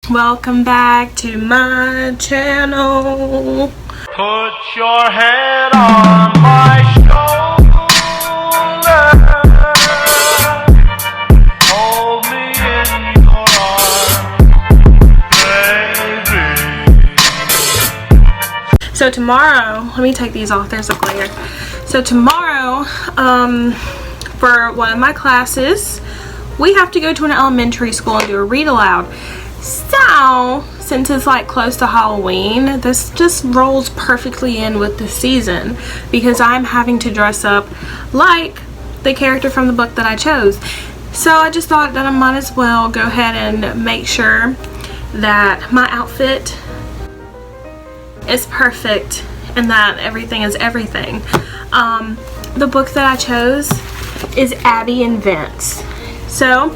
Welcome back to my channel. Put your head on my shoulder. Hold me in your arms, baby. So tomorrow, let me take these off, there's a glare. So tomorrow, for one of my classes, we have to go to an elementary school and do a read aloud. So, since it's like close to Halloween, this just rolls perfectly in with the season because I'm having to dress up like the character from the book that I chose. So I just thought that I might as well go ahead and make sure that my outfit is perfect and that everything is everything. The book that I chose is Abby Invents. So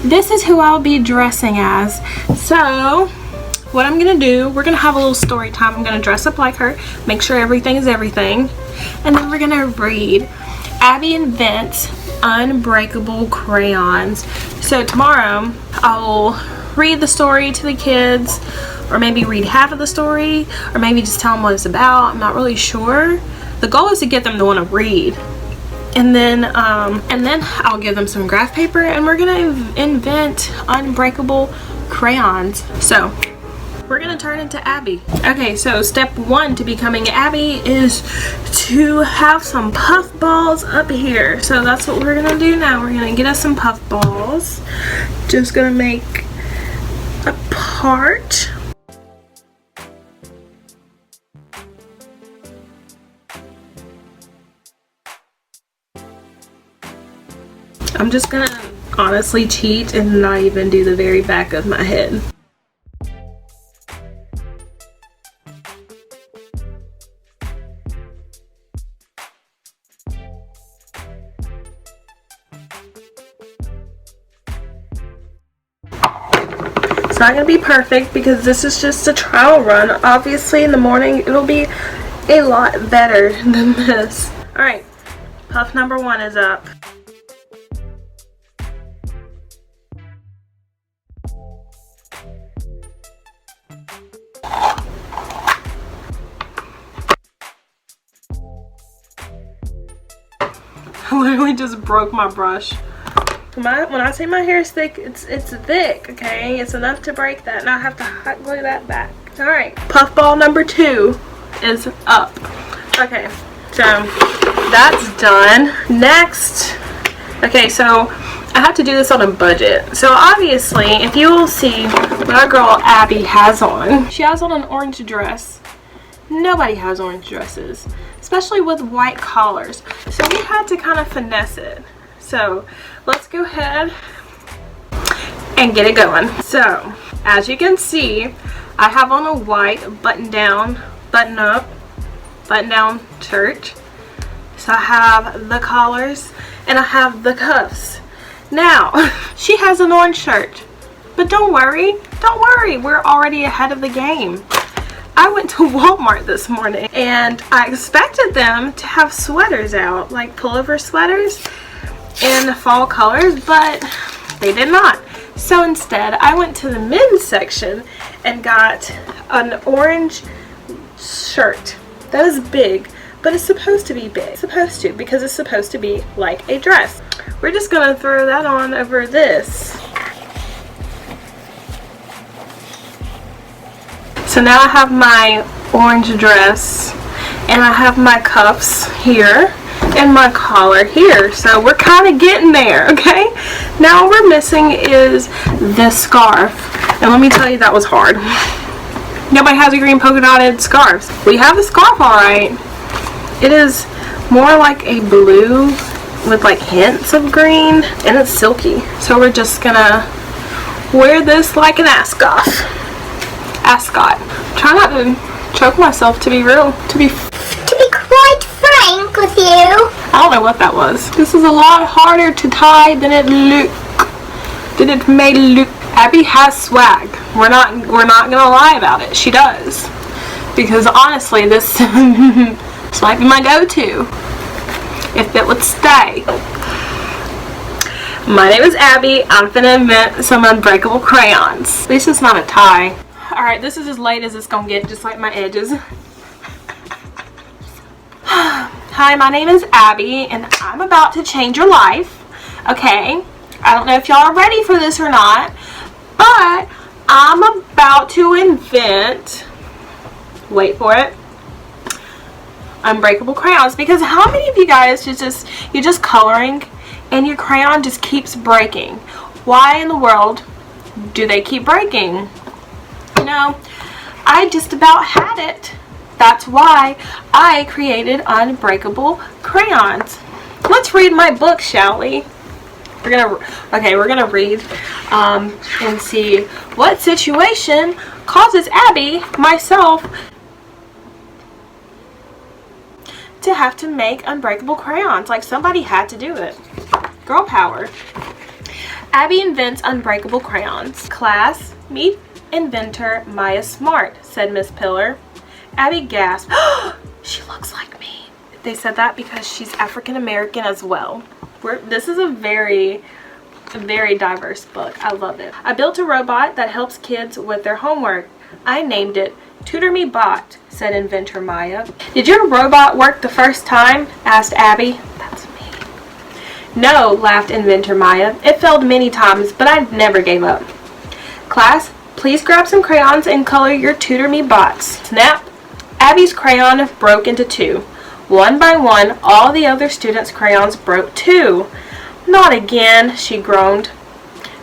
this is who I'll be dressing as. So what I'm gonna do, we're gonna have a little story time. I'm gonna dress up like her, make sure everything is everything, and then we're gonna read Abby Invents Unbreakable Crayons. So tomorrow I'll read the story to the kids, or maybe read half of the story, or maybe just tell them what it's about. I'm not really sure. The goal is to get them to want to read. And then I'll give them some graph paper and we're gonna invent unbreakable crayons. So we're gonna turn into Abby. Okay, so step one to becoming Abby is to have some puff balls up here. So that's what we're gonna do now. We're gonna get us some puff balls. Just gonna make a part. I'm just gonna honestly cheat and not even do the very back of my head. It's not gonna be perfect because this is just a trial run. Obviously in the morning it'll be a lot better than this. Alright, puff number one is up. I literally just broke my brush. When I say my hair is thick, it's thick, okay? It's enough to break that. Now I have to hot glue that back. Alright, puffball number two is up. Okay, so that's done. Next, okay, so I have to do this on a budget. So obviously, if you will see what our girl Abby has on, she has on an orange dress. Nobody has orange dresses, especially with white collars. So we had to kind of finesse it. So let's go ahead and get it going. So as you can see, I have on a white button-up, button-down shirt. So I have the collars and I have the cuffs. Now, she has an orange shirt, but don't worry, we're already ahead of the game. I went to Walmart this morning and I expected them to have sweaters out, like pullover sweaters in fall colors, but they did not. So instead, I went to the men's section and got an orange shirt. That is big, but it's supposed to be big. Because it's supposed to be like a dress. We're just gonna throw that on over this. So now I have my orange dress and I have my cuffs here and my collar here. So we're kind of getting there, okay? Now what we're missing is this scarf. And let me tell you, that was hard. Nobody has a green polka dotted scarf. We have the scarf alright. It is more like a blue with like hints of green and it's silky. So we're just gonna wear this like an ascot. Try not to choke myself, to be real. To be quite frank with you. I don't know what that was. This is a lot harder to tie than it may look. Abby has swag. We're not gonna lie about it. She does. Because honestly, this might be my go-to if it would stay. My name is Abby. I'm gonna invent some unbreakable crayons. At least it's not a tie. Alright, this is as late as it's gonna get, just like my edges. Hi, my name is Abby, and I'm about to change your life. Okay? I don't know if y'all are ready for this or not, but I'm about to invent, wait for it, unbreakable crayons. Because how many of you guys you're just coloring and your crayon just keeps breaking? Why in the world do they keep breaking? You know, I just about had it. That's why I created unbreakable crayons. Let's read my book, shall we? We're gonna read and see what situation causes Abby, myself, to have to make unbreakable crayons. Like somebody had to do it. Girl power. Abby invents unbreakable crayons. Class, meet inventor Maya Smart, said Miss Pillar. Abby gasped. She looks like me. They said that because she's African American as well. This is a very diverse book. I love it. I built a robot that helps kids with their homework. I named it Tutor Me Bot, said inventor Maya. Did your robot work the first time? Asked Abby. That's me. No, laughed inventor Maya. It failed many times, but I never gave up. Class, please grab some crayons and color your Tutor Me Bots. Snap! Abby's crayon broke into two. One by one, all the other students' crayons broke too. Not again, she groaned.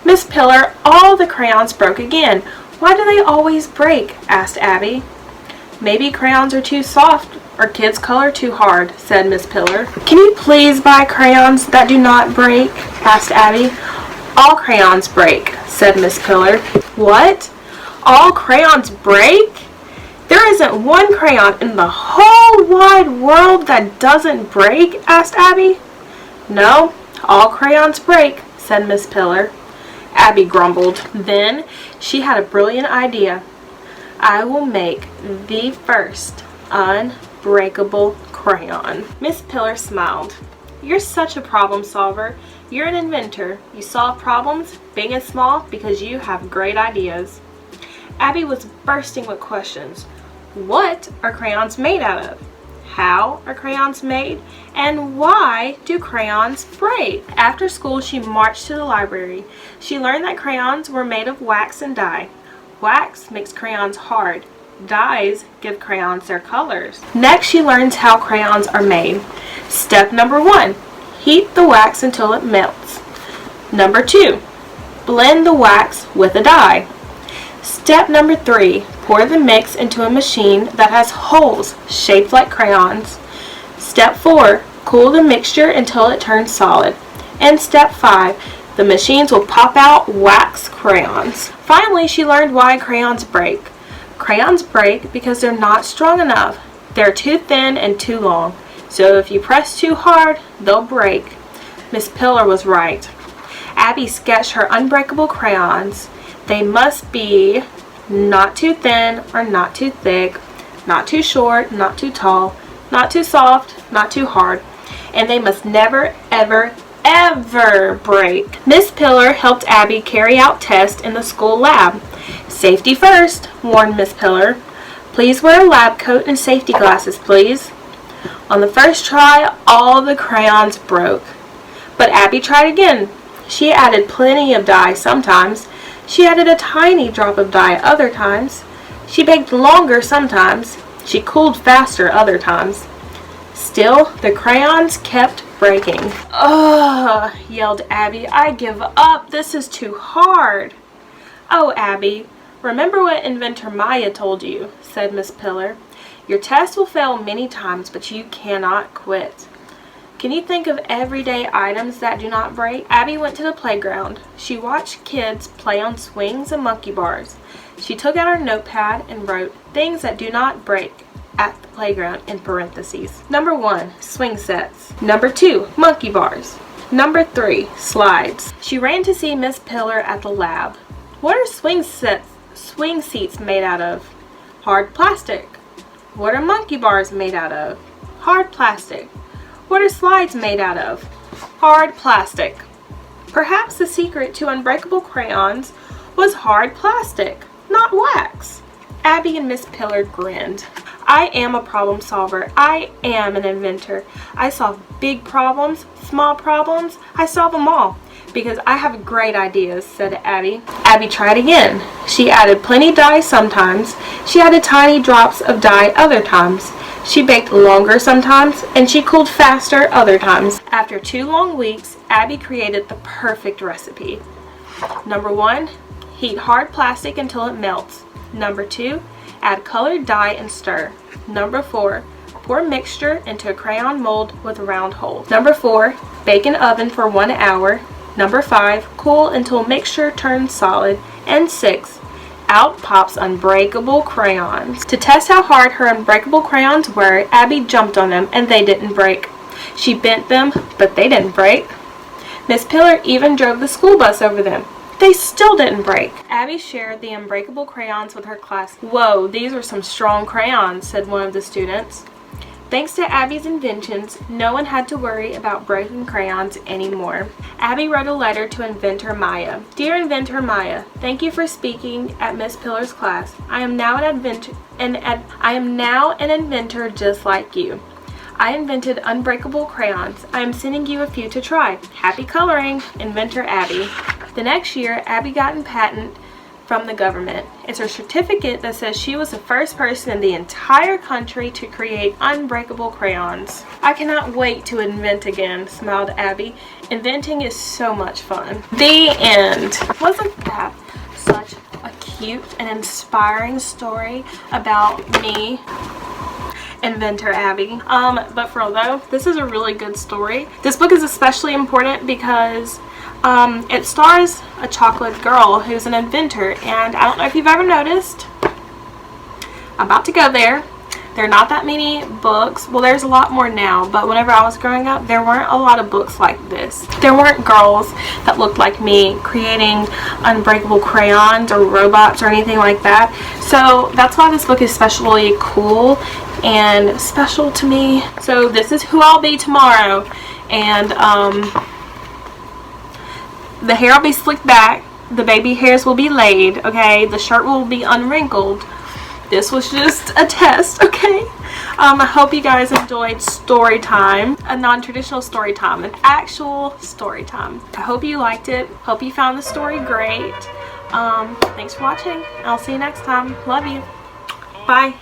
Miss Pillar, all the crayons broke again. Why do they always break? Asked Abby. Maybe crayons are too soft or kids color too hard, said Miss Pillar. Can you please buy crayons that do not break? Asked Abby. All crayons break, said Miss Pillar. What? All crayons break? There isn't one crayon in the whole wide world that doesn't break? Asked Abby. No, all crayons break, said Miss Pillar. Abby grumbled. Then she had a brilliant idea. I will make the first unbreakable crayon. Miss Pillar smiled. You're such a problem solver. You're an inventor. You solve problems, big and small, because you have great ideas. Abby was bursting with questions. What are crayons made out of? How are crayons made? And why do crayons break? After school, she marched to the library. She learned that crayons were made of wax and dye. Wax makes crayons hard. Dyes give crayons their colors. Next, she learns how crayons are made. Step number 1, heat the wax until it melts. Number 2, blend the wax with a dye. Step number 3, pour the mix into a machine that has holes shaped like crayons. Step 4, cool the mixture until it turns solid. And step 5, the machines will pop out wax crayons. Finally, she learned why crayons break. Crayons break because they're not strong enough. They're too thin and too long. So if you press too hard, they'll break. Miss Pillar was right. Abby sketched her unbreakable crayons. They must be not too thin or not too thick, not too short, not too tall, not too soft, not too hard, and they must never, ever, ever break. Miss Pillar helped Abby carry out tests in the school lab. Safety first, warned Miss Pillar. Please wear a lab coat and safety glasses, please. On the first try, all the crayons broke. But Abby tried again. She added plenty of dye sometimes. She added a tiny drop of dye other times. She baked longer sometimes. She cooled faster other times. Still, the crayons kept breaking. Ugh, yelled Abby. I give up. This is too hard. Oh, Abby, remember what inventor Maya told you, said Miss Pillar. Your test will fail many times, but you cannot quit. Can you think of everyday items that do not break? Abby went to the playground. She watched kids play on swings and monkey bars. She took out her notepad and wrote things that do not break at the playground in parentheses. Number 1, swing sets. Number 2, monkey bars. Number 3, slides. She ran to see Miss Pillar at the lab. What are swing seats made out of? Hard plastic. What are monkey bars made out of? Hard plastic. What are slides made out of? Hard plastic. Perhaps the secret to unbreakable crayons was hard plastic, not wax. Abby and Miss Pillar grinned. I am a problem solver. I am an inventor. I solve big problems, small problems. I solve them all because I have great ideas, said Abby. Abby tried again. She added plenty dye sometimes. She added tiny drops of dye other times. She baked longer sometimes, and she cooled faster other times. After 2 long weeks, Abby created the perfect recipe. Number 1, heat hard plastic until it melts. Number 2, add colored dye and stir. Number 4, pour mixture into a crayon mold with round holes. Number 4, bake in oven for 1 hour. Number 5, cool until mixture turns solid. And 6, out pops unbreakable crayons. To test how hard her unbreakable crayons were, Abby jumped on them and they didn't break. She bent them, but they didn't break. Miss Pillar even drove the school bus over them. They still didn't break. Abby shared the unbreakable crayons with her class. Whoa, these are some strong crayons, said one of the students. Thanks to Abby's inventions, no one had to worry about breaking crayons anymore. Abby wrote a letter to inventor Maya. Dear inventor Maya, thank you for speaking at Miss Pillar's class. I am now an inventor just like you. I invented unbreakable crayons. I am sending you a few to try. Happy coloring, Inventor Abby. The next year, Abby got a patent from the government. It's her certificate that says she was the first person in the entire country to create unbreakable crayons. I cannot wait to invent again, smiled Abby. Inventing is so much fun. The end. Wasn't that such a cute and inspiring story about me, Inventor Abby? But for real though, this is a really good story. This book is especially important because it stars a chocolate girl who's an inventor, and I don't know if you've ever noticed, I'm about to go there. There are not that many books. Well, there's a lot more now, but whenever I was growing up, there weren't a lot of books like this. There weren't girls that looked like me creating unbreakable crayons or robots or anything like that. So that's why this book is especially cool and special to me. So this is who I'll be tomorrow, and the hair will be slicked back, the baby hairs will be laid, okay, the shirt will be unwrinkled. This was just a test, okay? I hope you guys enjoyed story time, a non-traditional story time, an actual story time. I hope you liked it. Hope you found the story great. Thanks for watching. I'll see you next time. Love you. Bye.